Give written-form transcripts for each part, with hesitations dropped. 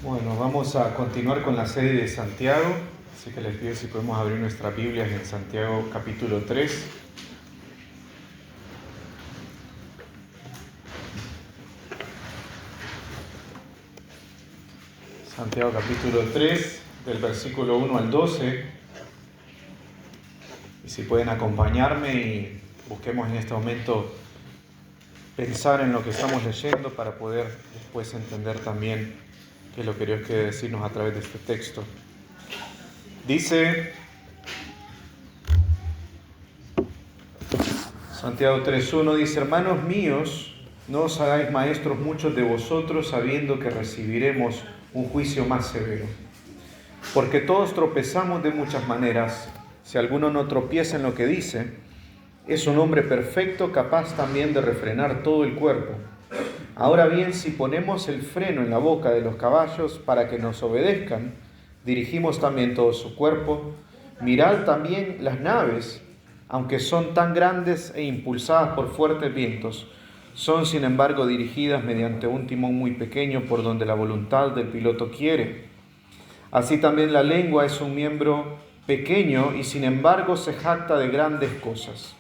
Bueno, vamos a continuar con la serie de Santiago, así que les pido si podemos abrir nuestras Biblias en Santiago capítulo 3. Santiago capítulo 3, del versículo 1 al 12. Y si pueden acompañarme y busquemos en este momento pensar en lo que estamos leyendo para poder después entender también qué es lo que Dios quiere decirnos a través de este texto. Dice Santiago 3.1, dice: hermanos míos, no os hagáis maestros muchos de vosotros, sabiendo que recibiremos un juicio más severo. Porque todos tropezamos de muchas maneras. Si alguno no tropieza en lo que dice, es un hombre perfecto, capaz también de refrenar todo el cuerpo. Ahora bien, si ponemos el freno en la boca de los caballos para que nos obedezcan, dirigimos también todo su cuerpo. Mirad también las naves, aunque son tan grandes e impulsadas por fuertes vientos, son sin embargo dirigidas mediante un timón muy pequeño por donde la voluntad del piloto quiere. Así también la lengua es un miembro pequeño y sin embargo se jacta de grandes cosas.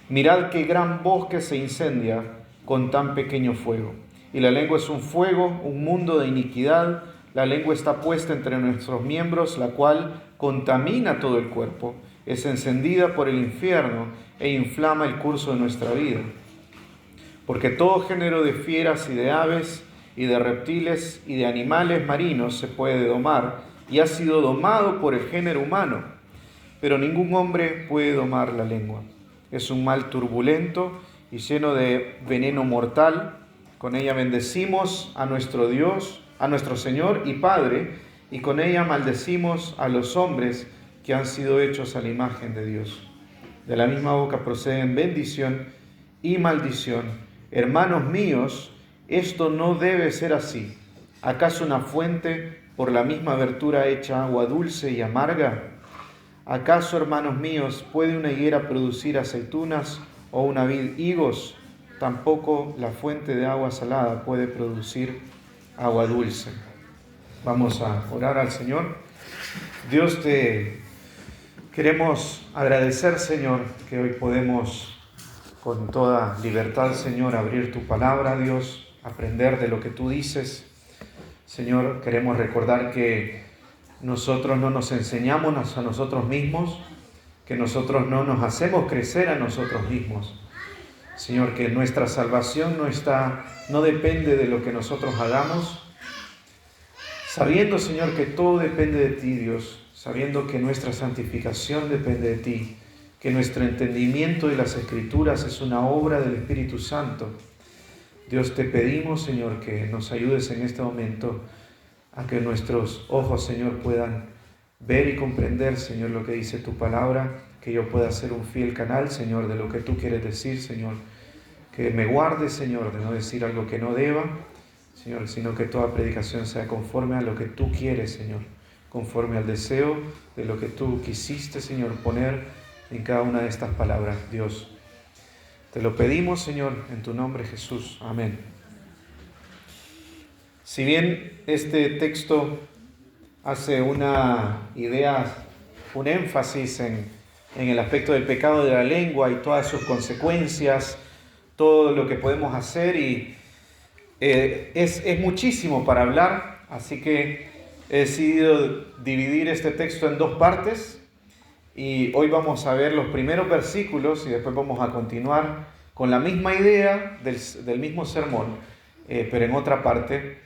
Mirad qué gran bosque se incendia con tan pequeño fuego. Y la lengua es un fuego, un mundo de iniquidad. La lengua está puesta entre nuestros miembros, la cual contamina todo el cuerpo. Es encendida por el infierno e inflama el curso de nuestra vida. Porque todo género de fieras y de aves y de reptiles y de animales marinos se puede domar y ha sido domado por el género humano. Pero ningún hombre puede domar la lengua. Es un mal turbulento y lleno de veneno mortal. Con ella bendecimos a nuestro Dios, a nuestro Señor y Padre, y con ella maldecimos a los hombres que han sido hechos a la imagen de Dios. De la misma boca proceden bendición y maldición. Hermanos míos, esto no debe ser así. ¿Acaso una fuente por la misma abertura echa agua dulce y amarga? ¿Acaso, hermanos míos, puede una higuera producir aceitunas o una vid higos? Tampoco la fuente de agua salada puede producir agua dulce. Vamos a orar al Señor. Dios, te queremos agradecer, Señor, que hoy podemos con toda libertad, Señor, abrir tu palabra, Dios, aprender de lo que tú dices. Señor, queremos recordar que nosotros no nos enseñamos a nosotros mismos, que nosotros no nos hacemos crecer a nosotros mismos. Señor, que nuestra salvación no depende de lo que nosotros hagamos, sabiendo, Señor, que todo depende de ti, Dios, sabiendo que nuestra santificación depende de ti, que nuestro entendimiento de las Escrituras es una obra del Espíritu Santo. Dios, te pedimos, Señor, que nos ayudes en este momento a que nuestros ojos, Señor, puedan ver y comprender, Señor, lo que dice tu palabra, que yo pueda ser un fiel canal, Señor, de lo que tú quieres decir, Señor. Que me guardes, Señor, de no decir algo que no deba, Señor, sino que toda predicación sea conforme a lo que tú quieres, Señor, conforme al deseo de lo que tú quisiste, Señor, poner en cada una de estas palabras, Dios. Te lo pedimos, Señor, en tu nombre, Jesús. Amén. Si bien este texto hace una idea, un énfasis en el aspecto del pecado de la lengua y todas sus consecuencias, todo lo que podemos hacer, y es muchísimo para hablar, así que he decidido dividir este texto en dos partes. Y hoy vamos a ver los primeros versículos y después vamos a continuar con la misma idea del mismo sermón, pero en otra parte.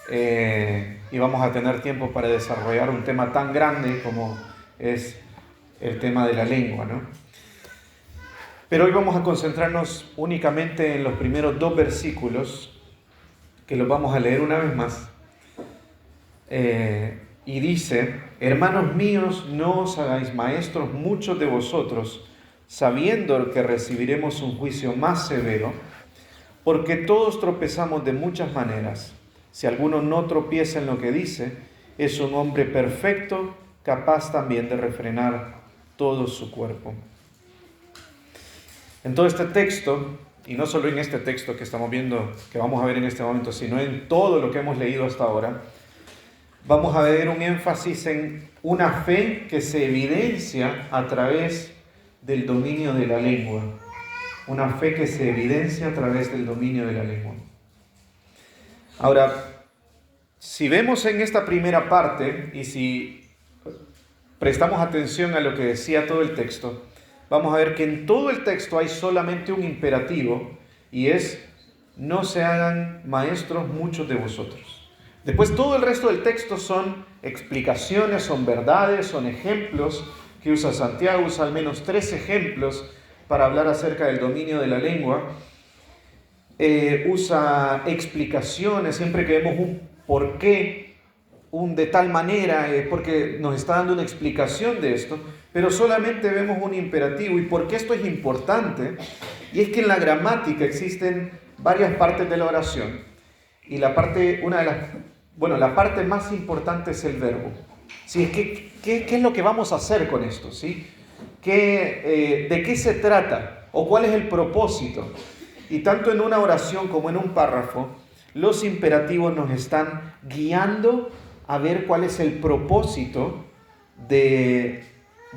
Y vamos a tener tiempo para desarrollar un tema tan grande como es el tema de la lengua, ¿no? Pero hoy vamos a concentrarnos únicamente en los primeros dos versículos, que los vamos a leer una vez más. Y dice: hermanos míos, no os hagáis maestros muchos de vosotros, sabiendo que recibiremos un juicio más severo, porque todos tropezamos de muchas maneras. Si alguno no tropieza en lo que dice, es un hombre perfecto, capaz también de refrenar todo su cuerpo. En todo este texto, y no solo en este texto que estamos viendo, que vamos a ver en este momento, sino en todo lo que hemos leído hasta ahora, vamos a ver un énfasis en una fe que se evidencia a través del dominio de la lengua. Una fe que se evidencia a través del dominio de la lengua. Ahora, si vemos en esta primera parte y si prestamos atención a lo que decía todo el texto, vamos a ver que en todo el texto hay solamente un imperativo y es: no se hagan maestros muchos de vosotros. Después todo el resto del texto son explicaciones, son verdades, son ejemplos que usa Santiago. Usa al menos 3 ejemplos para hablar acerca del dominio de la lengua. Usa explicaciones, siempre que vemos un por qué, un de tal manera, porque nos está dando una explicación de esto, pero solamente vemos un imperativo. ¿Y por qué esto es importante? Y es que en la gramática existen varias partes de la oración, y la parte más importante es el verbo. ¿Sí? ¿Qué es lo que vamos a hacer con esto? ¿Sí? ¿De qué se trata? ¿O cuál es el propósito? Y tanto en una oración como en un párrafo, los imperativos nos están guiando a ver cuál es el propósito de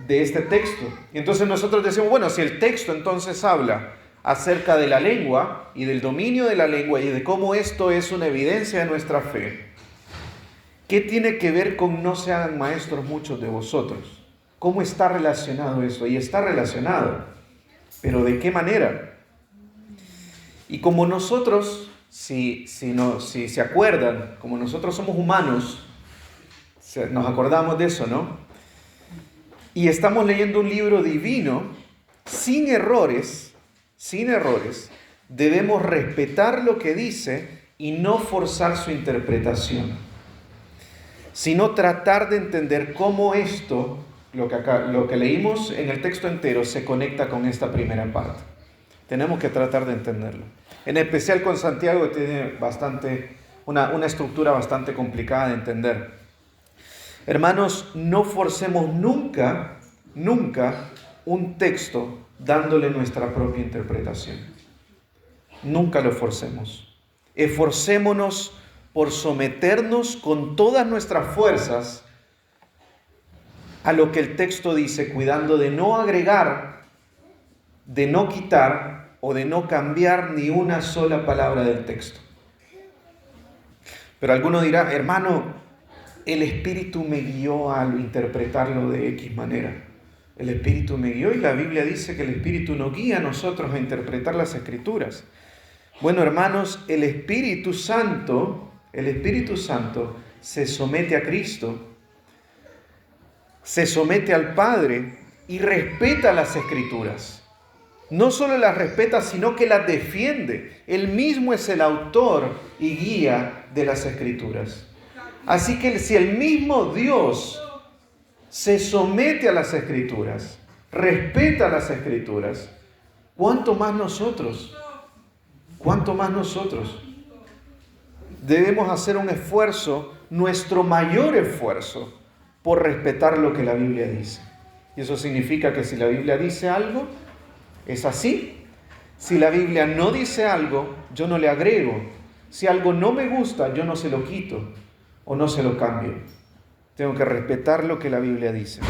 este texto. Y entonces nosotros decimos, bueno, si el texto entonces habla acerca de la lengua y del dominio de la lengua y de cómo esto es una evidencia de nuestra fe, ¿qué tiene que ver con no se hagan maestros muchos de vosotros? ¿Cómo está relacionado eso? Y está relacionado, pero ¿de qué manera? Y como nosotros, si se acuerdan, como nosotros somos humanos, nos acordamos de eso, ¿no? Y estamos leyendo un libro divino, sin errores, debemos respetar lo que dice y no forzar su interpretación, sino tratar de entender cómo esto, lo que leímos en el texto entero, se conecta con esta primera parte. Tenemos que tratar de entenderlo. En especial con Santiago, que tiene una estructura bastante complicada de entender. Hermanos, no forcemos nunca un texto dándole nuestra propia interpretación. Nunca lo forcemos. Esforcémonos por someternos con todas nuestras fuerzas a lo que el texto dice, cuidando de no agregar, de no quitar o de no cambiar ni una sola palabra del texto. Pero alguno dirá, hermano, el Espíritu me guió a interpretarlo de X manera. El Espíritu me guió, y la Biblia dice que el Espíritu nos guía a nosotros a interpretar las Escrituras. Bueno, hermanos, el Espíritu Santo se somete a Cristo, se somete al Padre y respeta las Escrituras. No solo las respeta, sino que las defiende. Él mismo es el autor y guía de las Escrituras. Así que si el mismo Dios se somete a las Escrituras, respeta las Escrituras, ¿cuánto más nosotros? ¿Cuánto más nosotros? Debemos hacer un esfuerzo, nuestro mayor esfuerzo, por respetar lo que la Biblia dice. Y eso significa que si la Biblia dice algo, es así. Si la Biblia no dice algo, yo no le agrego. Si algo no me gusta, yo no se lo quito o no se lo cambio. Tengo que respetar lo que la Biblia dice.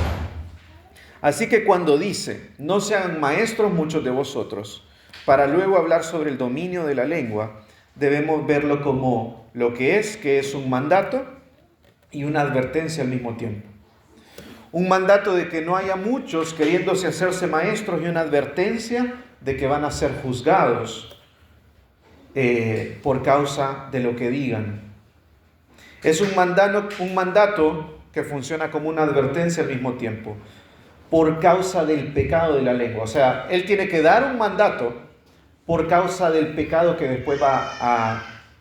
Así que cuando dice, no sean maestros muchos de vosotros, para luego hablar sobre el dominio de la lengua, debemos verlo como lo que es un mandato y una advertencia al mismo tiempo. Un mandato de que no haya muchos queriéndose hacerse maestros y una advertencia de que van a ser juzgados por causa de lo que digan. Es un mandato que funciona como una advertencia al mismo tiempo, por causa del pecado de la lengua. O sea, él tiene que dar un mandato por causa del pecado que después va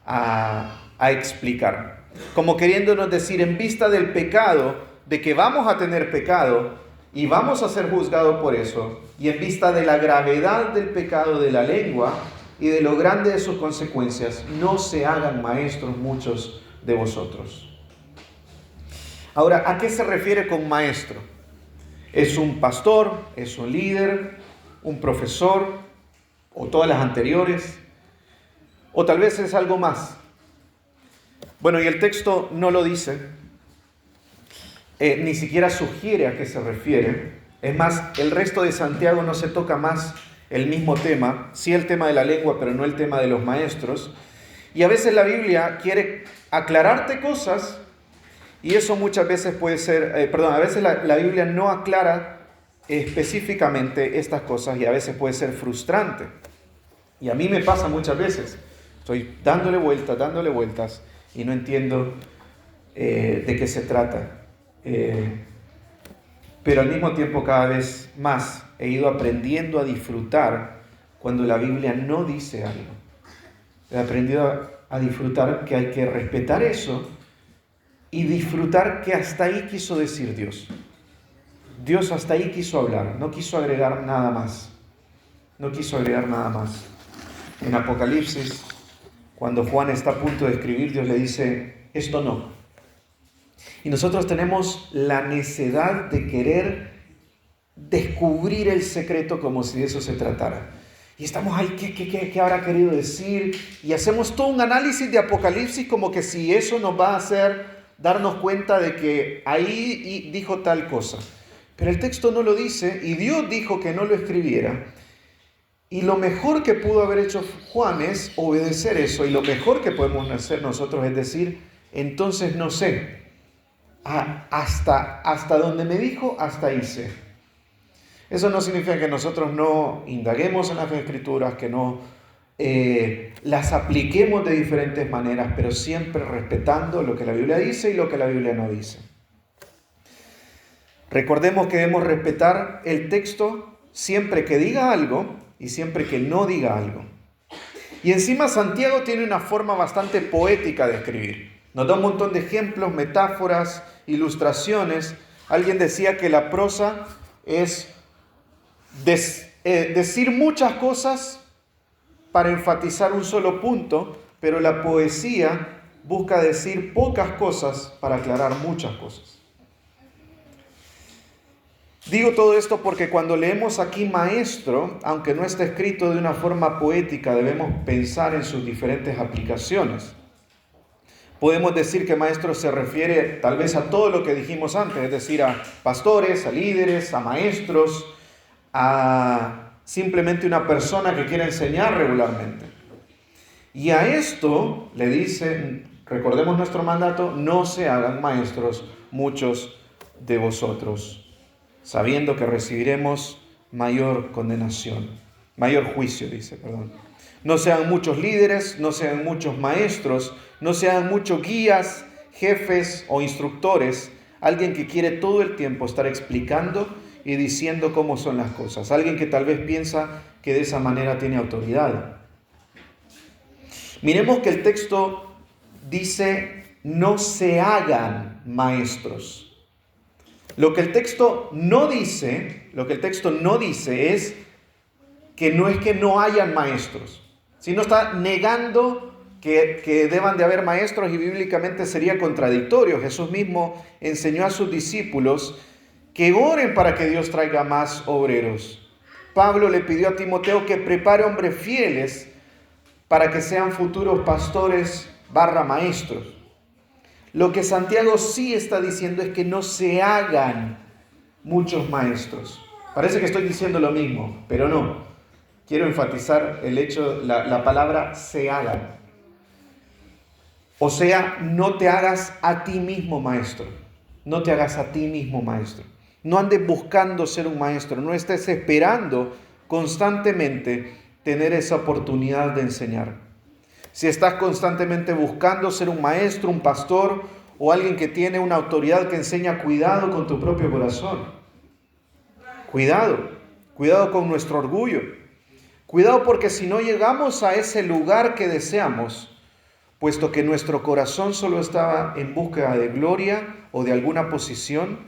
a explicar. Como queriéndonos decir, en vista del pecado, de que vamos a tener pecado y vamos a ser juzgados por eso, y en vista de la gravedad del pecado de la lengua y de lo grande de sus consecuencias, no se hagan maestros muchos de vosotros. Ahora, ¿a qué se refiere con maestro? ¿Es un pastor? ¿Es un líder? ¿Un profesor? ¿O todas las anteriores? ¿O tal vez es algo más? Bueno, y el texto no lo dice, ni siquiera sugiere a qué se refiere. Es más, el resto de Santiago no se toca más el mismo tema, sí el tema de la lengua, pero no el tema de los maestros. Y a veces la Biblia quiere aclararte cosas y eso muchas veces puede ser, a veces la Biblia no aclara específicamente estas cosas y a veces puede ser frustrante. Y a mí me pasa muchas veces. Estoy dándole vueltas y no entiendo de qué se trata. Pero al mismo tiempo cada vez más he ido aprendiendo a disfrutar cuando la Biblia no dice algo. He aprendido a disfrutar que hay que respetar eso y disfrutar que hasta ahí quiso decir Dios. Dios hasta ahí quiso hablar, no quiso agregar nada más. No quiso agregar nada más. En Apocalipsis, cuando Juan está a punto de escribir, Dios le dice, esto no. Y nosotros tenemos la necedad de querer descubrir el secreto como si de eso se tratara. Y estamos ahí, ¿qué habrá querido decir? Y hacemos todo un análisis de Apocalipsis como que si eso nos va a hacer darnos cuenta de que ahí dijo tal cosa. Pero el texto no lo dice y Dios dijo que no lo escribiera. Y lo mejor que pudo haber hecho Juan es obedecer eso. Y lo mejor que podemos hacer nosotros es decir, entonces no sé. Hasta donde me dijo, hasta ahí sé. Eso no significa que nosotros no indaguemos en las Escrituras, que no las apliquemos de diferentes maneras, pero siempre respetando lo que la Biblia dice y lo que la Biblia no dice. Recordemos que debemos respetar el texto siempre que diga algo y siempre que no diga algo. Y encima Santiago tiene una forma bastante poética de escribir. Nos da un montón de ejemplos, metáforas, ilustraciones. Alguien decía que la prosa es decir muchas cosas para enfatizar un solo punto, pero la poesía busca decir pocas cosas para aclarar muchas cosas. Digo todo esto porque cuando leemos aquí maestro, aunque no está escrito de una forma poética, debemos pensar en sus diferentes aplicaciones. Podemos decir que maestro se refiere tal vez a todo lo que dijimos antes, es decir, a pastores, a líderes, a maestros, a simplemente una persona que quiere enseñar regularmente. Y a esto le dice, recordemos nuestro mandato, no se hagan maestros muchos de vosotros, sabiendo que recibiremos mayor condenación, mayor juicio, dice, perdón. No sean muchos líderes, no sean muchos maestros, no sean muchos guías, jefes o instructores, alguien que quiere todo el tiempo estar explicando y diciendo cómo son las cosas, alguien que tal vez piensa que de esa manera tiene autoridad. Miremos que el texto dice, no se hagan maestros. Lo que el texto no dice es que no hayan maestros, sino está negando que deban de haber maestros y bíblicamente sería contradictorio. Jesús mismo enseñó a sus discípulos que oren para que Dios traiga más obreros. Pablo le pidió a Timoteo que prepare hombres fieles para que sean futuros pastores / maestros. Lo que Santiago sí está diciendo es que no se hagan muchos maestros. Parece que estoy diciendo lo mismo, pero no. Quiero enfatizar el hecho, la palabra se hagan. O sea, no te hagas a ti mismo maestro. No te hagas a ti mismo maestro. No andes buscando ser un maestro. No estés esperando constantemente tener esa oportunidad de enseñar. Si estás constantemente buscando ser un maestro, un pastor o alguien que tiene una autoridad que enseña, cuidado con tu propio corazón. Cuidado con nuestro orgullo. Cuidado porque si no llegamos a ese lugar que deseamos, puesto que nuestro corazón solo estaba en búsqueda de gloria o de alguna posición,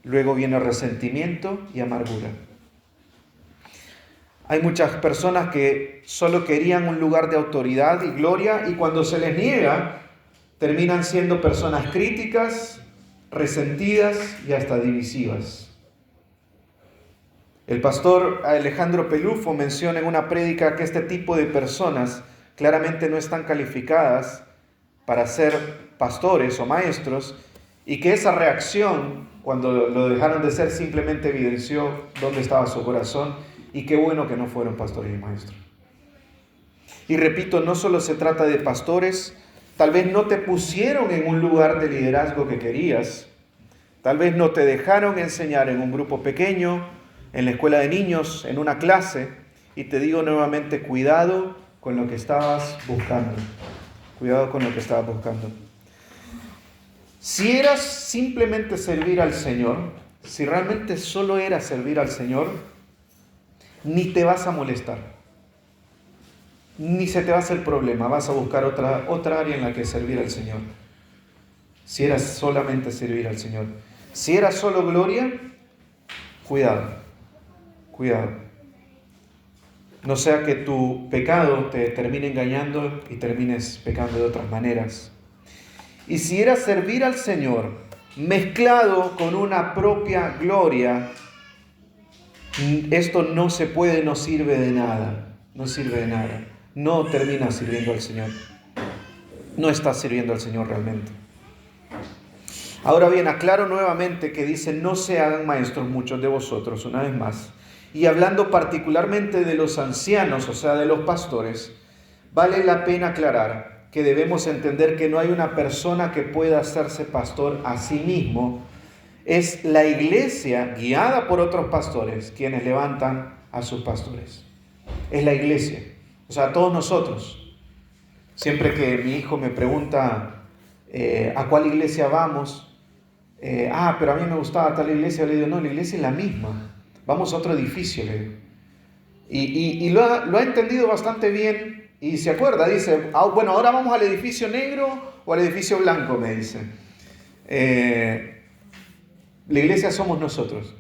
luego viene resentimiento y amargura. Hay muchas personas que solo querían un lugar de autoridad y gloria y cuando se les niega, terminan siendo personas críticas, resentidas y hasta divisivas. El pastor Alejandro Pelufo menciona en una prédica que este tipo de personas claramente no están calificadas para ser pastores o maestros Y que esa reacción, cuando lo dejaron de ser, simplemente evidenció dónde estaba su corazón. Y qué bueno que no fueron pastores y maestros. Y repito, no solo se trata de pastores, tal vez no te pusieron en un lugar de liderazgo que querías, tal vez no te dejaron enseñar en un grupo pequeño, en la escuela de niños, en una clase, y te digo nuevamente, cuidado con lo que estabas buscando, cuidado con lo que estabas buscando. Si eras simplemente servir al Señor, si realmente solo era servir al Señor, ni te vas a molestar. Ni se te va a hacer problema, vas a buscar otra área en la que servir al Señor. Si eras solamente servir al Señor. Si era solo gloria, cuidado, cuidado. No sea que tu pecado te termine engañando y termines pecando de otras maneras. Y si era servir al Señor mezclado con una propia gloria, esto no se puede, no sirve de nada, no sirve de nada. No terminas sirviendo al Señor. No estás sirviendo al Señor realmente. Ahora bien, aclaro nuevamente que dice, no se hagan maestros muchos de vosotros, una vez más. Y hablando particularmente de los ancianos, o sea, de los pastores, vale la pena aclarar que debemos entender que no hay una persona que pueda hacerse pastor a sí mismo. Es la iglesia, guiada por otros pastores, quienes levantan a sus pastores. Es la iglesia. O sea, todos nosotros. Siempre que mi hijo me pregunta a cuál iglesia vamos, pero a mí me gustaba tal iglesia, le digo, no, la iglesia es la misma. Vamos a otro edificio, le digo. Y lo ha entendido bastante bien y se acuerda, dice, bueno, ahora vamos al edificio negro o al edificio blanco, me dice. La iglesia somos nosotros.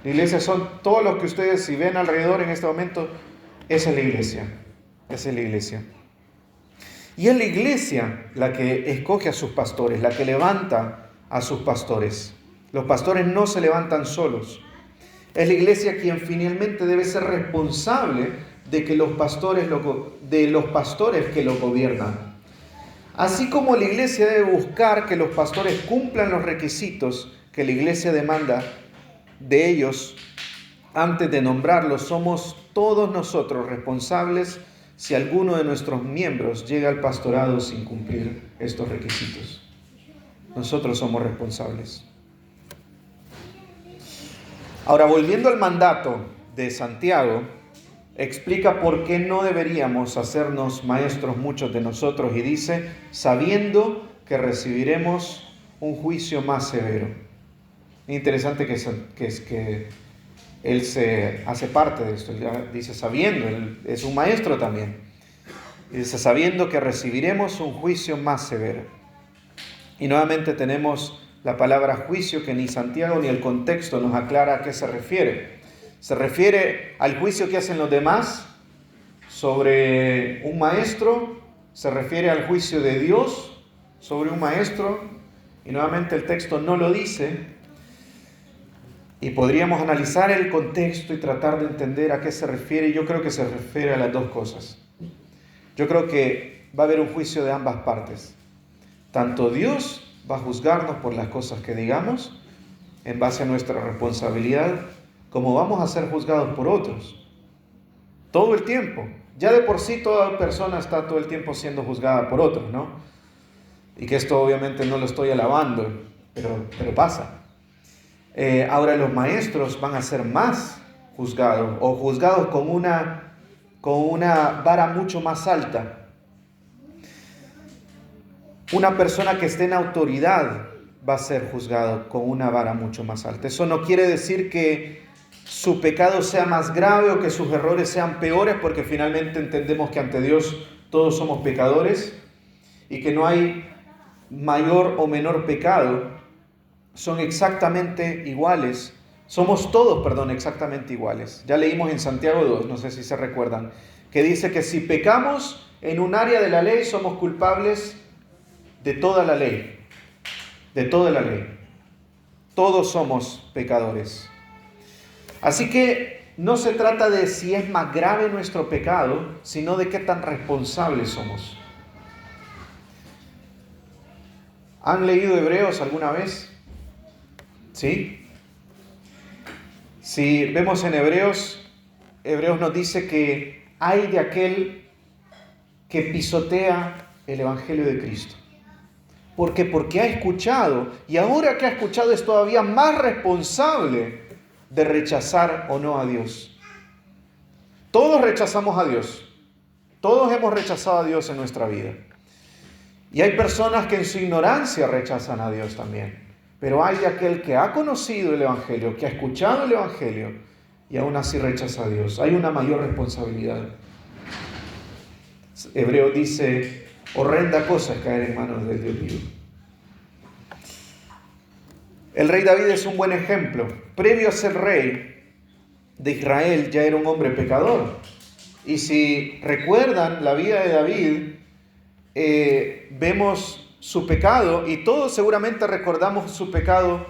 La iglesia son todos los que ustedes, si ven alrededor en este momento, esa es la iglesia. Esa es la iglesia. Y es la iglesia la que escoge a sus pastores, la que levanta a sus pastores. Los pastores no se levantan solos. Es la iglesia quien finalmente debe ser responsable de los pastores que lo gobiernan. Así como la iglesia debe buscar que los pastores cumplan los requisitos que la iglesia demanda de ellos antes de nombrarlos, somos todos nosotros responsables si alguno de nuestros miembros llega al pastorado sin cumplir estos requisitos. Nosotros somos responsables. Ahora, volviendo al mandato de Santiago, explica por qué no deberíamos hacernos maestros muchos de nosotros y dice, sabiendo que recibiremos un juicio más severo. Es interesante que él se hace parte de esto. Dice sabiendo, él es un maestro también. Y dice sabiendo que recibiremos un juicio más severo. Y nuevamente tenemos la palabra juicio que ni Santiago ni el contexto nos aclara a qué se refiere. Se refiere al juicio que hacen los demás sobre un maestro, se refiere al juicio de Dios sobre un maestro, y nuevamente el texto no lo dice. Y podríamos analizar el contexto y tratar de entender a qué se refiere. Yo creo que se refiere a las dos cosas. Yo creo que va a haber un juicio de ambas partes. Tanto Dios va a juzgarnos por las cosas que digamos, en base a nuestra responsabilidad, como vamos a ser juzgados por otros. Todo el tiempo. Ya de por sí toda persona está todo el tiempo siendo juzgada por otros, ¿no? Y que esto obviamente no lo estoy alabando, pero pasa. Ahora los maestros van a ser más juzgados, o juzgados con una vara mucho más alta. Una persona que esté en autoridad va a ser juzgado con una vara mucho más alta. Eso no quiere decir que su pecado sea más grave o que sus errores sean peores, porque finalmente entendemos que ante Dios todos somos pecadores y que no hay mayor o menor pecado. Son exactamente iguales. Somos todos, exactamente iguales. Ya leímos en Santiago 2, no sé si se recuerdan, que dice que si pecamos en un área de la ley, somos culpables de toda la ley. De toda la ley. Todos somos pecadores. Así que no se trata de si es más grave nuestro pecado, sino de qué tan responsables somos. ¿Han leído Hebreos alguna vez? ¿Sí? Si vemos en Hebreos nos dice que hay de aquel que pisotea el Evangelio de Cristo. ¿Por qué? Porque ha escuchado, y ahora que ha escuchado es todavía más responsable de rechazar o no a Dios. Todos rechazamos a Dios. Todos hemos rechazado a Dios en nuestra vida. Y hay personas que en su ignorancia rechazan a Dios también. Pero hay de aquel que ha conocido el Evangelio, que ha escuchado el Evangelio y aún así rechaza a Dios. Hay una mayor responsabilidad. Hebreo dice, horrenda cosa es caer en manos del Dios vivo. El rey David es un buen ejemplo. Previo a ser rey de Israel ya era un hombre pecador. Y si recuerdan la vida de David, vemos su pecado, y todos seguramente recordamos su pecado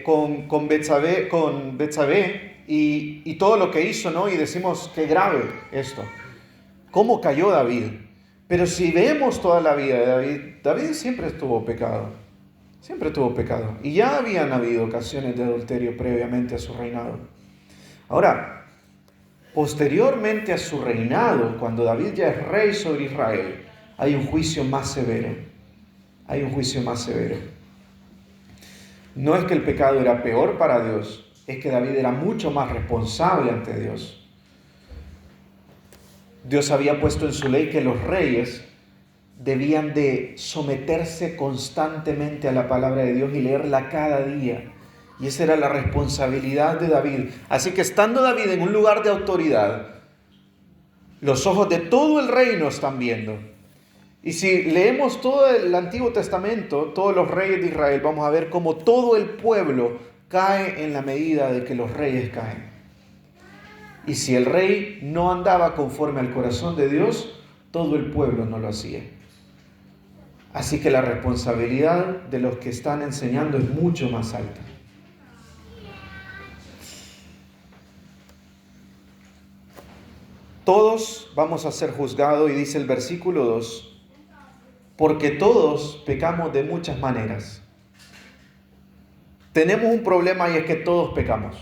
con Betsabé y todo lo que hizo, ¿no? Y decimos, qué grave esto. ¿Cómo cayó David? Pero si vemos toda la vida de David, David siempre tuvo pecado. Siempre tuvo pecado. Y ya habían habido ocasiones de adulterio previamente a su reinado. Ahora, posteriormente a su reinado, cuando David ya es rey sobre Israel, hay un juicio más severo. Hay un juicio más severo. No es que el pecado era peor para Dios, es que David era mucho más responsable ante Dios. Dios había puesto en su ley que los reyes debían de someterse constantemente a la palabra de Dios y leerla cada día. Y esa era la responsabilidad de David. Así que estando David en un lugar de autoridad, los ojos de todo el reino están viendo. Y si leemos todo el Antiguo Testamento, todos los reyes de Israel, vamos a ver cómo todo el pueblo cae en la medida de que los reyes caen. Y si el rey no andaba conforme al corazón de Dios, todo el pueblo no lo hacía. Así que la responsabilidad de los que están enseñando es mucho más alta. Todos vamos a ser juzgados, y dice el versículo 2, porque todos pecamos de muchas maneras. Tenemos un problema, y es que todos pecamos.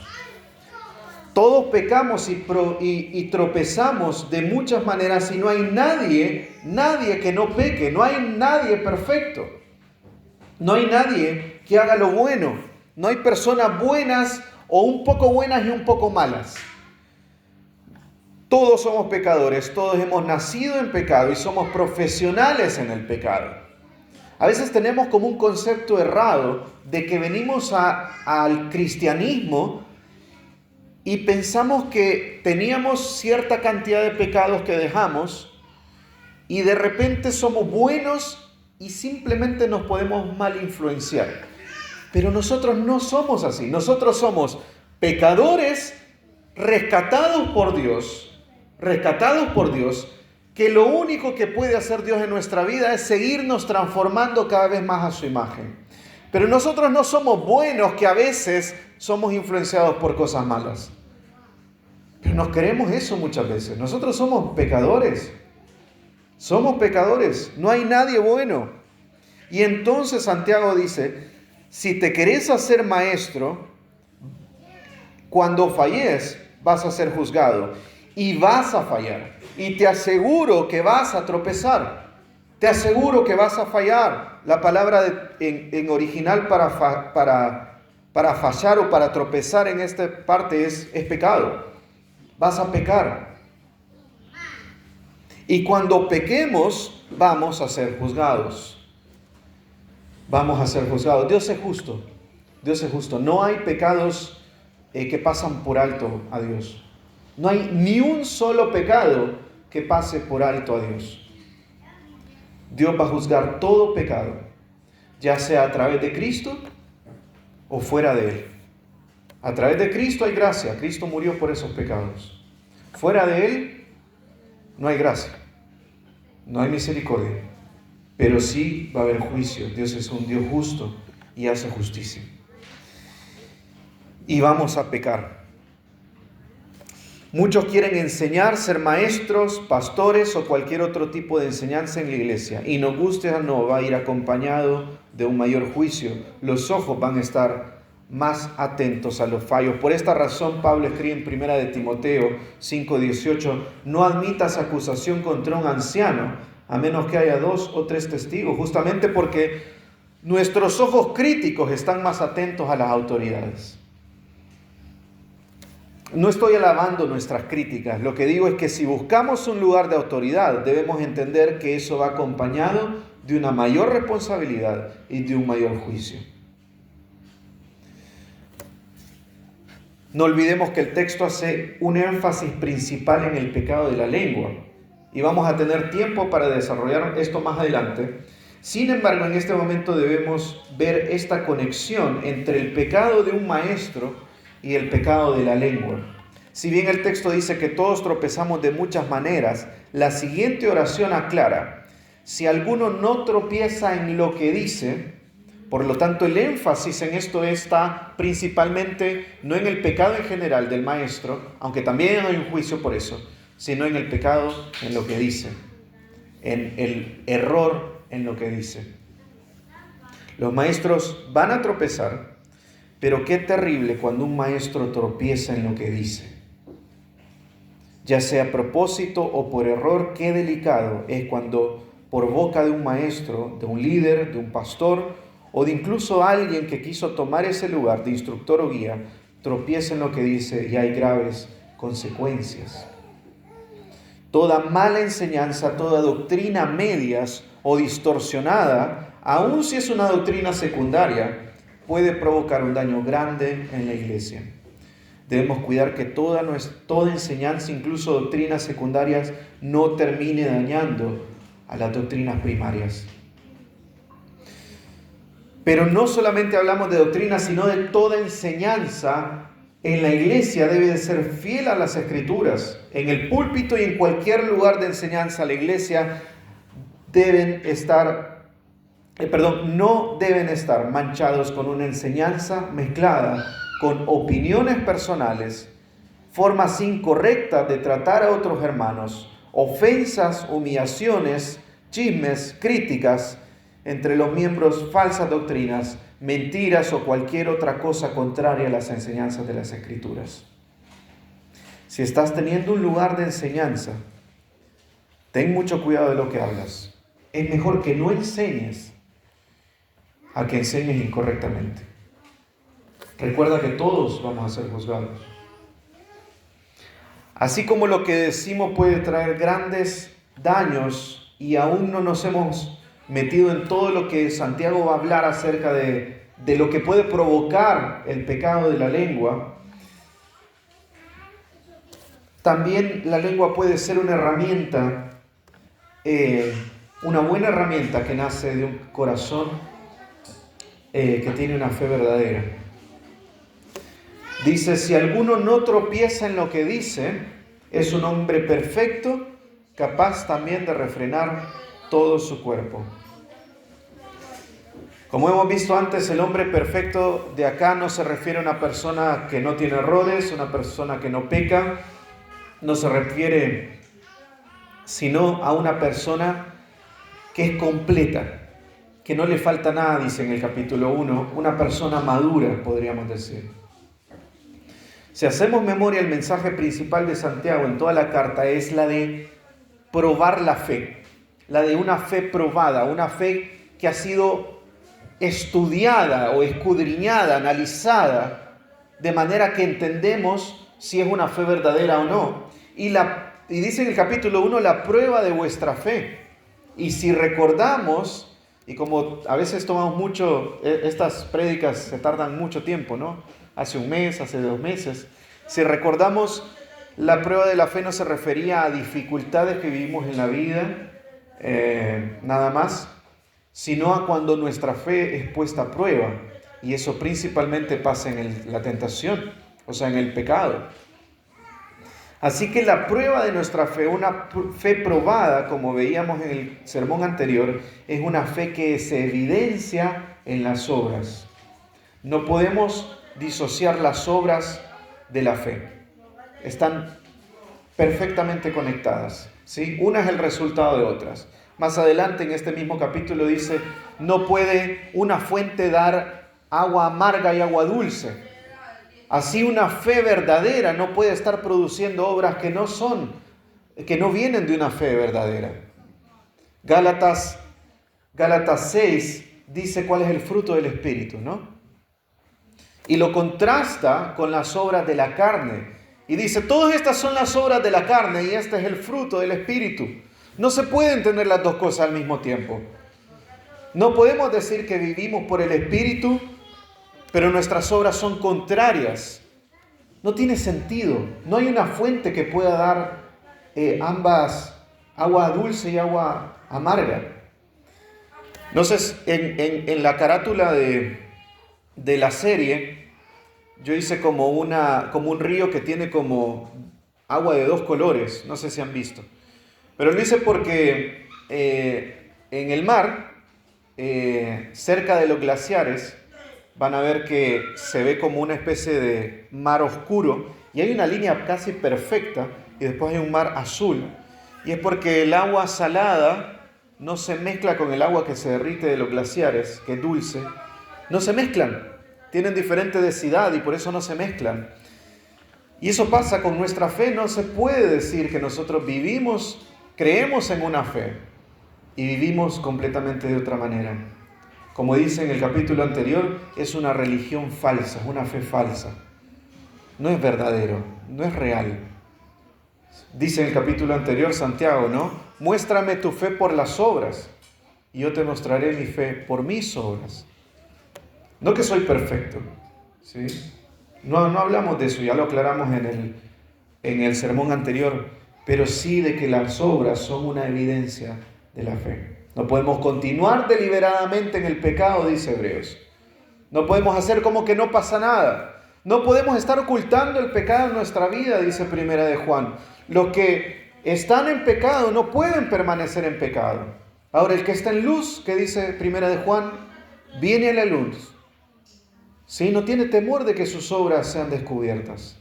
Todos pecamos y tropezamos de muchas maneras, y no hay nadie que no peque, no hay nadie perfecto. No hay nadie que haga lo bueno. No hay personas buenas o un poco buenas y un poco malas. Todos somos pecadores, todos hemos nacido en pecado y somos profesionales en el pecado. A veces tenemos como un concepto errado de que venimos al cristianismo y pensamos que teníamos cierta cantidad de pecados que dejamos y de repente somos buenos y simplemente nos podemos mal influenciar. Pero nosotros no somos así. Nosotros somos pecadores rescatados por Dios, que lo único que puede hacer Dios en nuestra vida es seguirnos transformando cada vez más a su imagen. Pero nosotros no somos buenos, que a veces somos influenciados por cosas malas. Pero nos creemos eso muchas veces. Nosotros somos pecadores. Somos pecadores. No hay nadie bueno. Y entonces Santiago dice, si te querés hacer maestro, cuando falles vas a ser juzgado. Y vas a fallar. Y te aseguro que vas a tropezar. Te aseguro que vas a fallar. La palabra en original para fallar o para tropezar en esta parte es pecado. Vas a pecar. Y cuando pequemos, vamos a ser juzgados. Vamos a ser juzgados. Dios es justo. Dios es justo. No hay pecados que pasan por alto a Dios. No hay ni un solo pecado que pase por alto a Dios. Dios va a juzgar todo pecado, ya sea a través de Cristo o fuera de Él. A través de Cristo hay gracia. Cristo murió por esos pecados. Fuera de Él no hay gracia. No hay misericordia. Pero sí va a haber juicio. Dios es un Dios justo y hace justicia. Y vamos a pecar. Muchos quieren enseñar, ser maestros, pastores o cualquier otro tipo de enseñanza en la iglesia. Y nos guste o no, va a ir acompañado de un mayor juicio. Los ojos van a estar más atentos a los fallos. Por esta razón, Pablo escribe en 1 de Timoteo 5:18, no admitas acusación contra un anciano, a menos que haya 2 o 3 testigos, justamente porque nuestros ojos críticos están más atentos a las autoridades. No estoy alabando nuestras críticas, lo que digo es que si buscamos un lugar de autoridad, debemos entender que eso va acompañado de una mayor responsabilidad y de un mayor juicio. No olvidemos que el texto hace un énfasis principal en el pecado de la lengua, y vamos a tener tiempo para desarrollar esto más adelante. Sin embargo, en este momento debemos ver esta conexión entre el pecado de un maestro y el pecado de la lengua. Si bien el texto dice que todos tropezamos de muchas maneras, la siguiente oración aclara: si alguno no tropieza en lo que dice, por lo tanto el énfasis en esto está principalmente no en el pecado en general del maestro, aunque también hay un juicio por eso, sino en el pecado en lo que dice, en el error en lo que dice. Los maestros van a tropezar, pero qué terrible cuando un maestro tropieza en lo que dice. Ya sea a propósito o por error, qué delicado es cuando por boca de un maestro, de un líder, de un pastor o de incluso alguien que quiso tomar ese lugar de instructor o guía, tropieza en lo que dice y hay graves consecuencias. Toda mala enseñanza, toda doctrina a medias o distorsionada, aun si es una doctrina secundaria, puede provocar un daño grande en la iglesia. Debemos cuidar que toda enseñanza, incluso doctrinas secundarias, no termine dañando a las doctrinas primarias. Pero no solamente hablamos de doctrina, sino de toda enseñanza. En la iglesia debe de ser fiel a las Escrituras. En el púlpito y en cualquier lugar de enseñanza, la iglesia no deben estar manchados con una enseñanza mezclada con opiniones personales, formas incorrectas de tratar a otros hermanos, ofensas, humillaciones, chismes, críticas entre los miembros, falsas doctrinas, mentiras o cualquier otra cosa contraria a las enseñanzas de las Escrituras. Si estás teniendo un lugar de enseñanza, ten mucho cuidado de lo que hablas. Es mejor que no enseñes a que enseñes incorrectamente. Recuerda que todos vamos a ser juzgados. Así como lo que decimos puede traer grandes daños y aún no nos hemos metido en todo lo que Santiago va a hablar acerca de lo que puede provocar el pecado de la lengua, también la lengua puede ser una herramienta, una buena herramienta que nace de un corazón que tiene una fe verdadera. Dice, si alguno no tropieza en lo que dice, es un hombre perfecto, capaz también de refrenar todo su cuerpo. Como hemos visto antes, el hombre perfecto de acá no se refiere a una persona que no tiene errores, una persona que no peca, no se refiere sino a una persona que es completa, que no le falta nada, dice en el capítulo 1, una persona madura, podríamos decir. Si hacemos memoria, el mensaje principal de Santiago en toda la carta es la de probar la fe, la de una fe probada, una fe que ha sido estudiada o escudriñada, analizada, de manera que entendemos si es una fe verdadera o no. Y dice en el capítulo 1, la prueba de vuestra fe. Y si recordamos, y como a veces tomamos mucho, estas prédicas se tardan mucho tiempo, ¿no? Hace un mes, hace 2 meses. Si recordamos, la prueba de la fe no se refería a dificultades que vivimos en la vida, nada más, sino a cuando nuestra fe es puesta a prueba. Y eso principalmente pasa en la tentación, o sea, en el pecado. Así que la prueba de nuestra fe, una fe probada, como veíamos en el sermón anterior, es una fe que se evidencia en las obras. No podemos disociar las obras de la fe. Están perfectamente conectadas, ¿sí? Una es el resultado de otras. Más adelante en este mismo capítulo dice, no puede una fuente dar agua amarga y agua dulce. Así una fe verdadera no puede estar produciendo obras que no vienen de una fe verdadera. Gálatas 6 dice cuál es el fruto del Espíritu, ¿no? Y lo contrasta con las obras de la carne. Y dice, todas estas son las obras de la carne y este es el fruto del Espíritu. No se pueden tener las dos cosas al mismo tiempo. No podemos decir que vivimos por el Espíritu, pero nuestras obras son contrarias. No tiene sentido. No hay una fuente que pueda dar ambas, agua dulce y agua amarga. Entonces, en la carátula de la serie, yo hice como un río que tiene como agua de dos colores. No sé si han visto. Pero lo hice porque en el mar, cerca de los glaciares, van a ver que se ve como una especie de mar oscuro y hay una línea casi perfecta y después hay un mar azul. Y es porque el agua salada no se mezcla con el agua que se derrite de los glaciares, que es dulce. No se mezclan, tienen diferente densidad y por eso no se mezclan. Y eso pasa con nuestra fe. No se puede decir que nosotros creemos en una fe y vivimos completamente de otra manera. Como dice en el capítulo anterior, es una religión falsa, es una fe falsa. No es verdadero, no es real. Dice en el capítulo anterior Santiago, ¿no? Muéstrame tu fe por las obras y yo te mostraré mi fe por mis obras. No que soy perfecto, ¿sí? No hablamos de eso, ya lo aclaramos en el sermón anterior, pero sí de que las obras son una evidencia de la fe. No podemos continuar deliberadamente en el pecado, dice Hebreos. No podemos hacer como que no pasa nada. No podemos estar ocultando el pecado en nuestra vida, dice Primera de Juan. Los que están en pecado no pueden permanecer en pecado. Ahora, el que está en luz, que dice Primera de Juan, viene a la luz. Sí, no tiene temor de que sus obras sean descubiertas.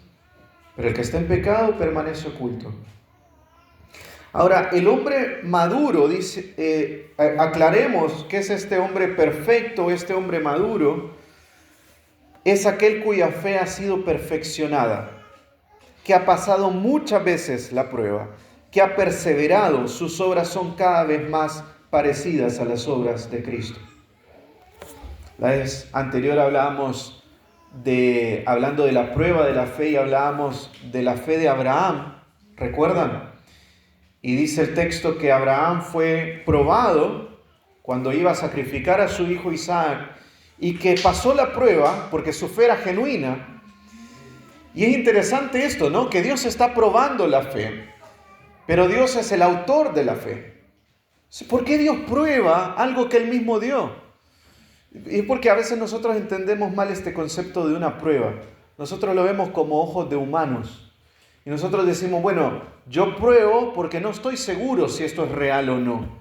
Pero el que está en pecado permanece oculto. Ahora, el hombre maduro, dice, aclaremos qué es este hombre perfecto, este hombre maduro, es aquel cuya fe ha sido perfeccionada, que ha pasado muchas veces la prueba, que ha perseverado, sus obras son cada vez más parecidas a las obras de Cristo. La vez anterior hablando de la prueba de la fe y hablábamos de la fe de Abraham, ¿recuerdan? Y dice el texto que Abraham fue probado cuando iba a sacrificar a su hijo Isaac y que pasó la prueba porque su fe era genuina. Y es interesante esto, ¿no? Que Dios está probando la fe, pero Dios es el autor de la fe. ¿Por qué Dios prueba algo que Él mismo dio? Y es porque a veces nosotros entendemos mal este concepto de una prueba. Nosotros lo vemos como ojos de humanos. Y nosotros decimos, bueno, yo pruebo porque no estoy seguro si esto es real o no.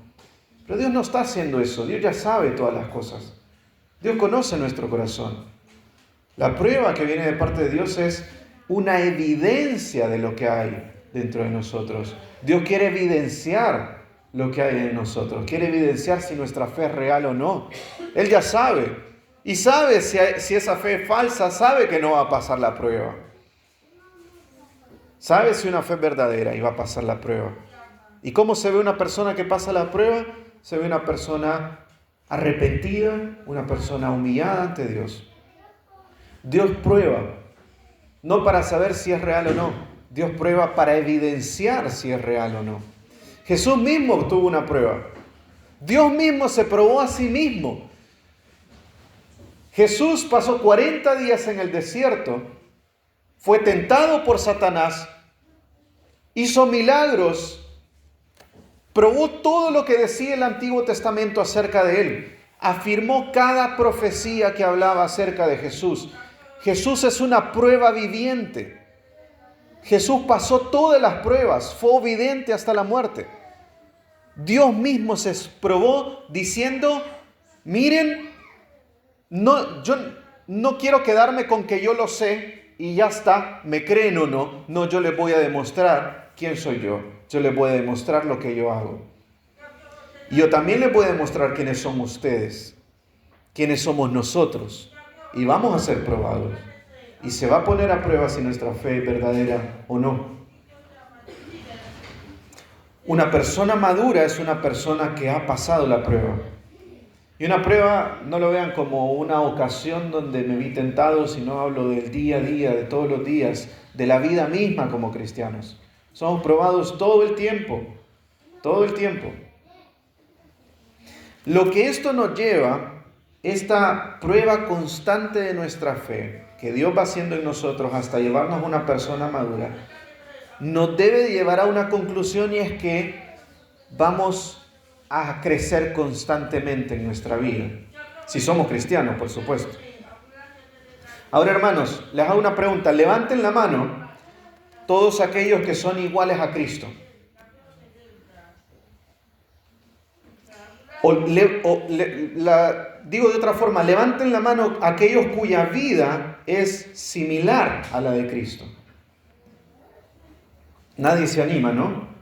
Pero Dios no está haciendo eso. Dios ya sabe todas las cosas. Dios conoce nuestro corazón. La prueba que viene de parte de Dios es una evidencia de lo que hay dentro de nosotros. Dios quiere evidenciar lo que hay en nosotros. Quiere evidenciar si nuestra fe es real o no. Él ya sabe. Y sabe si esa fe es falsa, sabe que no va a pasar la prueba. Sabe si una fe es verdadera y va a pasar la prueba. ¿Y cómo se ve una persona que pasa la prueba? Se ve una persona arrepentida, una persona humillada ante Dios. Dios prueba, no para saber si es real o no. Dios prueba para evidenciar si es real o no. Jesús mismo tuvo una prueba. Dios mismo se probó a sí mismo. Jesús pasó 40 días en el desierto, fue tentado por Satanás, hizo milagros, probó todo lo que decía el Antiguo Testamento acerca de él, afirmó cada profecía que hablaba acerca de Jesús. Jesús es una prueba viviente. Jesús pasó todas las pruebas, fue obediente hasta la muerte. Dios mismo se probó diciendo, miren, yo no quiero quedarme con que yo lo sé y ya está, me creen o no. No, yo les voy a demostrar quién soy yo. Yo les voy a demostrar lo que yo hago. Y yo también les voy a demostrar quiénes somos ustedes, quiénes somos nosotros. y vamos a ser probados. Y se va a poner a prueba si nuestra fe es verdadera o no. Una persona madura es una persona que ha pasado la prueba. Y una prueba, no lo vean como una ocasión donde me vi tentado, sino hablo del día a día, de todos los días, de la vida misma como cristianos. Somos probados todo el tiempo, todo el tiempo. Lo que esto nos lleva, esta prueba constante de nuestra fe, que Dios va haciendo en nosotros hasta llevarnos a una persona madura, nos debe llevar a una conclusión, y es que vamos a crecer constantemente en nuestra vida. Si somos cristianos, por supuesto. Ahora, hermanos, les hago una pregunta. Levanten la mano todos aquellos que son iguales a Cristo. Digo de otra forma, levanten la mano aquellos cuya vida es similar a la de Cristo. Nadie se anima, ¿no?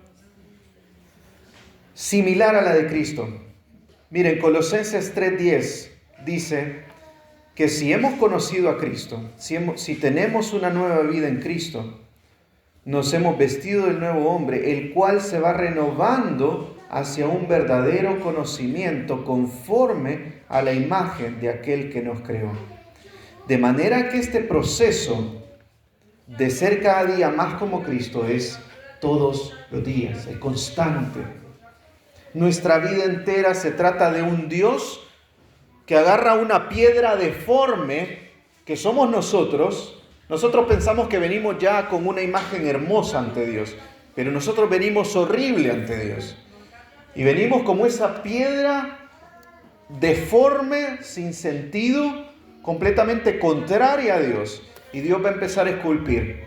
Similar a la de Cristo. Miren, Colosenses 3:10 dice que si hemos conocido a Cristo, si tenemos una nueva vida en Cristo, nos hemos vestido del nuevo hombre, el cual se va renovando hacia un verdadero conocimiento conforme a la imagen de aquel que nos creó. De manera que este proceso de ser cada día más como Cristo es todos los días, es constante. Nuestra vida entera se trata de un Dios que agarra una piedra deforme, que somos nosotros. Nosotros pensamos que venimos ya con una imagen hermosa ante Dios, pero nosotros venimos horrible ante Dios. Y venimos como esa piedra deforme, sin sentido, completamente contraria a Dios. Y Dios va a empezar a esculpir.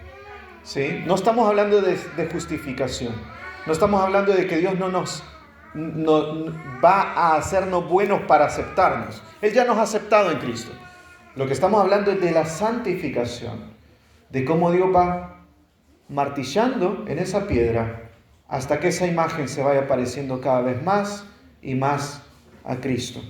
¿Sí? No estamos hablando de justificación. No estamos hablando de que Dios no va a hacernos buenos para aceptarnos. Él ya nos ha aceptado en Cristo. Lo que estamos hablando es de la santificación. De cómo Dios va martillando en esa piedra hasta que esa imagen se vaya pareciendo cada vez más y más a Cristo.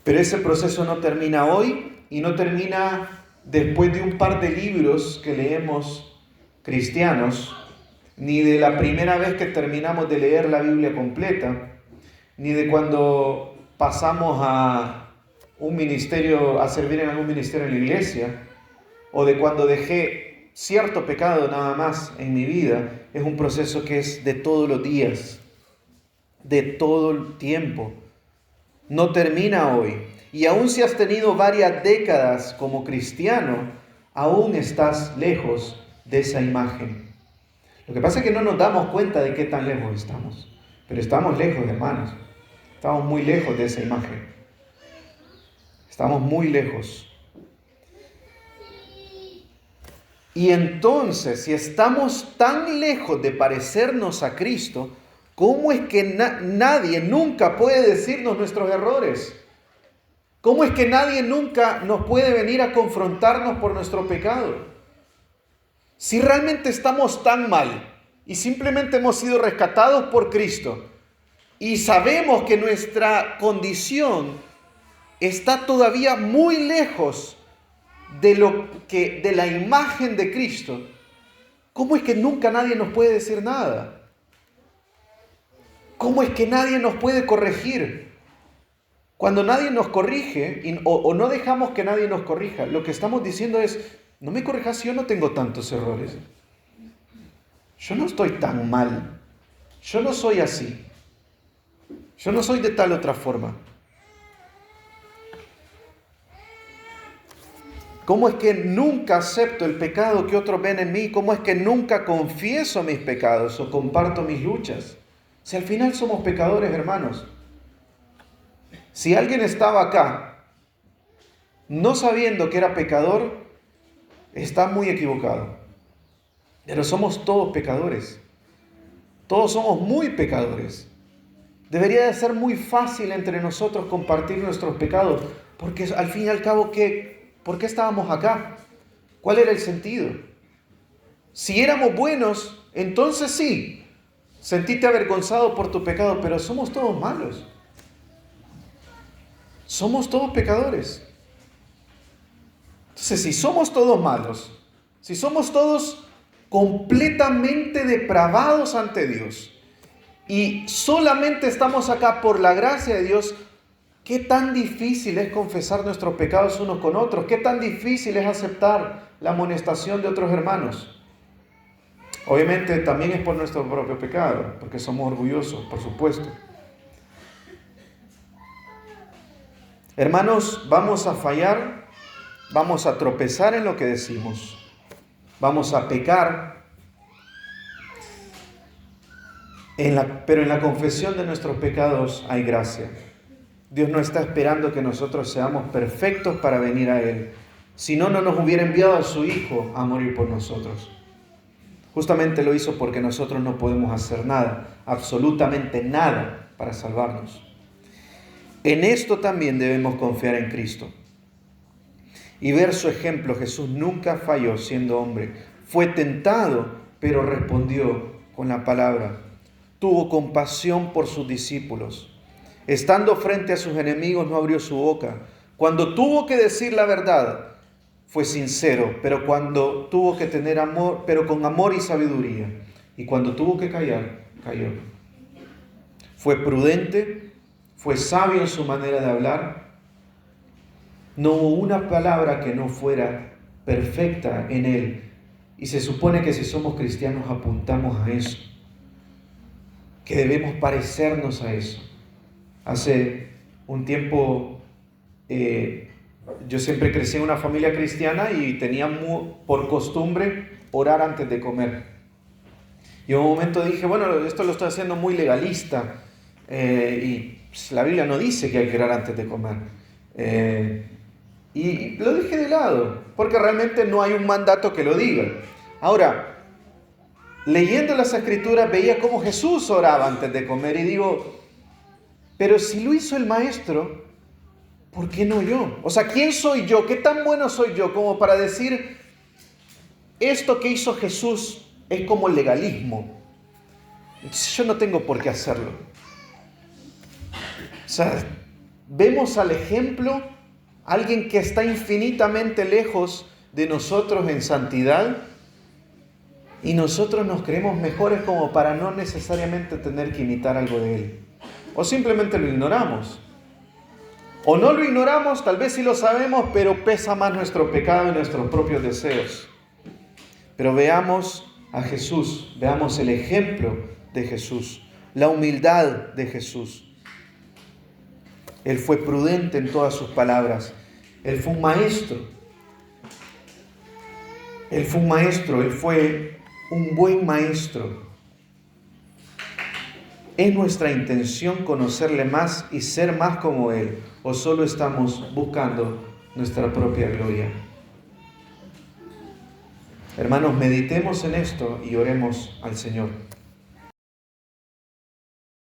Pero ese proceso no termina hoy y no termina después de un par de libros que leemos cristianos, ni de la primera vez que terminamos de leer la Biblia completa, ni de cuando pasamos a un ministerio, a servir en algún ministerio en la iglesia, o de cuando dejé cierto pecado nada más en mi vida. Es un proceso que es de todos los días, de todo el tiempo. No termina hoy. Y aun si has tenido varias décadas como cristiano, aún estás lejos de esa imagen. Lo que pasa es que no nos damos cuenta de qué tan lejos estamos. Pero estamos lejos, hermanos. Estamos muy lejos de esa imagen. Estamos muy lejos. Y entonces, si estamos tan lejos de parecernos a Cristo, ¿cómo es que nadie nunca puede decirnos nuestros errores? ¿Cómo es que nadie nunca nos puede venir a confrontarnos por nuestro pecado? Si realmente estamos tan mal y simplemente hemos sido rescatados por Cristo y sabemos que nuestra condición está todavía muy lejos de la imagen de Cristo, ¿cómo es que nunca nadie nos puede decir nada? ¿Cómo es que nadie nos puede corregir? Cuando nadie nos corrige o no dejamos que nadie nos corrija, lo que estamos diciendo es: no me corrijas, yo no tengo tantos errores. Yo no estoy tan mal. Yo no soy así. Yo no soy de tal otra forma. ¿Cómo es que nunca acepto el pecado que otros ven en mí? ¿Cómo es que nunca confieso mis pecados o comparto mis luchas? Si al final somos pecadores, hermanos. Si alguien estaba acá no sabiendo que era pecador, está muy equivocado. Pero somos todos pecadores. Todos somos muy pecadores. Debería de ser muy fácil entre nosotros compartir nuestros pecados, porque al fin y al cabo, ¿por qué estábamos acá? ¿Cuál era el sentido? Si éramos buenos, entonces sí, sentíte avergonzado por tu pecado, pero somos todos malos. somos todos pecadores. Entonces, si somos todos malos, si somos todos completamente depravados ante Dios y solamente estamos acá por la gracia de Dios, ¿qué tan difícil es confesar nuestros pecados unos con otros? ¿Qué tan difícil es aceptar la amonestación de otros hermanos? Obviamente también es por nuestro propio pecado, porque somos orgullosos, por supuesto. Hermanos, vamos a fallar, vamos a tropezar en lo que decimos, vamos a pecar, pero en la confesión de nuestros pecados hay gracia. Dios no está esperando que nosotros seamos perfectos para venir a Él. Si no, no nos hubiera enviado a su Hijo a morir por nosotros. Justamente lo hizo porque nosotros no podemos hacer nada, absolutamente nada, para salvarnos. En esto también debemos confiar en Cristo y ver su ejemplo. Jesús nunca falló siendo hombre. Fue tentado, pero respondió con la palabra. Tuvo compasión por sus discípulos. Estando frente a sus enemigos no abrió su boca. Cuando tuvo que decir la verdad, fue sincero, pero cuando tuvo que tener amor, pero con amor y sabiduría. Y cuando tuvo que callar, calló. Fue prudente, fue sabio en su manera de hablar. No hubo una palabra que no fuera perfecta en él. Y se supone que si somos cristianos apuntamos a eso, que debemos parecernos a eso. Hace un tiempo yo siempre crecí en una familia cristiana y tenía por costumbre orar antes de comer. Y en un momento dije, bueno, esto lo estoy haciendo muy legalista y la Biblia no dice que hay que orar antes de comer. Y lo dejé de lado, porque realmente no hay un mandato que lo diga. Ahora, leyendo las Escrituras veía cómo Jesús oraba antes de comer y digo, pero si lo hizo el Maestro, ¿por qué no yo? O sea, ¿quién soy yo? ¿Qué tan bueno soy yo como para decir esto que hizo Jesús es como legalismo? Yo no tengo por qué hacerlo. O sea, vemos al ejemplo, alguien que está infinitamente lejos de nosotros en santidad, y nosotros nos creemos mejores como para no necesariamente tener que imitar algo de él. O simplemente lo ignoramos. O no lo ignoramos, tal vez sí lo sabemos, pero pesa más nuestro pecado y nuestros propios deseos. Pero veamos a Jesús, veamos el ejemplo de Jesús, la humildad de Jesús. Él fue prudente en todas sus palabras. Él fue un maestro. Él fue un maestro, él fue un buen maestro. ¿Es nuestra intención conocerle más y ser más como Él? ¿O solo estamos buscando nuestra propia gloria? Hermanos, meditemos en esto y oremos al Señor.